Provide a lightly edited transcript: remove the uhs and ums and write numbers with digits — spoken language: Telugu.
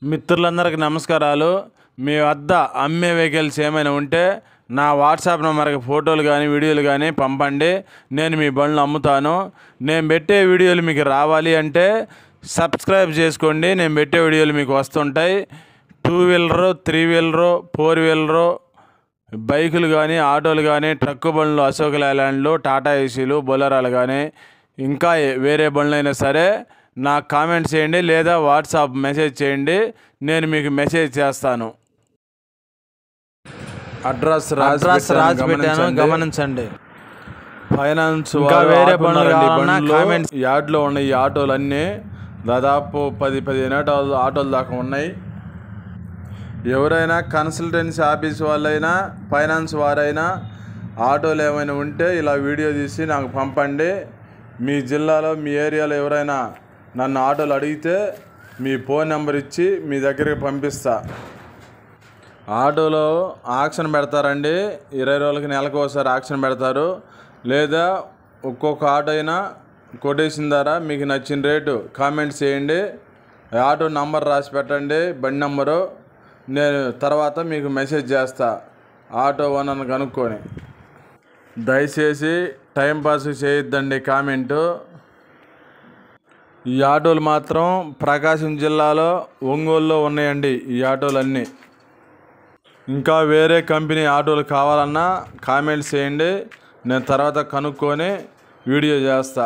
మిత్రులందరికీ నమస్కారాలు. మీ వద్ద అమ్మే వెహికల్స్ ఏమైనా ఉంటే నా వాట్సాప్ నెంబర్కి ఫోటోలు కానీ వీడియోలు కానీ పంపండి. నేను మీ బండ్లు అమ్ముతాను. నేను పెట్టే వీడియోలు మీకు రావాలి అంటే సబ్స్క్రైబ్ చేసుకోండి. నేను పెట్టే వీడియోలు మీకు వస్తుంటాయి. 2 వీలరు, 3 వీలరు, 4 వీలరు బైకులు కానీ, ఆటోలు కానీ, ట్రక్కు బండ్లు, అశోక్ లేలాండ్లు, టాటా ఏసీలు, బొలెరోలు కానీ ఇంకా వేరే బండ్లు అయినా సరే నాకు కామెంట్ చేయండి లేదా వాట్సాప్ మెసేజ్ చేయండి. నేను మీకు మెసేజ్ చేస్తాను. అడ్రస్ రాసి పెట్టాను, గమనించండి. ఫైనాన్స్ వేరే బండ్లు యార్డ్లో ఉన్న ఈ ఆటోలు అన్నీ దాదాపు 10-15 ఆటోల దాకా ఉన్నాయి. ఎవరైనా కన్సల్టెన్సీ ఆఫీస్ వాళ్ళైనా, ఫైనాన్స్ వారైనా ఆటోలు ఏమైనా ఉంటే ఇలా వీడియో తీసి నాకు పంపండి. మీ జిల్లాలో, మీ ఏరియాలో ఎవరైనా నన్ను ఆటోలు అడిగితే మీ ఫోన్ నెంబర్ ఇచ్చి మీ దగ్గరికి పంపిస్తా. ఆటోలో ఆక్షన్ పెడతారండి. 20 రోజులకి, నెలకు ఒకసారి ఆక్షన్ పెడతారు. లేదా ఒక్కొక్క ఆటో అయినా కొటేషన్ ద్వారా మీకు నచ్చిన రేటు కామెంట్ చేయండి. ఆటో నంబర్ రాసి పెట్టండి, బండి నంబరు. నేను తర్వాత మీకు మెసేజ్ చేస్తా ఆటో ఓనర్ని కనుక్కొని. దయచేసి టైంపాస్ చేయొద్దండి కామెంటు. ఈ ఆటోలు మాత్రం ప్రకాశం జిల్లాలో ఒంగోలులో ఉన్నాయండి ఈ ఆటోలన్నీ. ఇంకా వేరే కంపెనీ ఆటోలు కావాలన్నా కామెంట్స్ చేయండి. నేను తర్వాత కనుక్కొని వీడియో చేస్తా.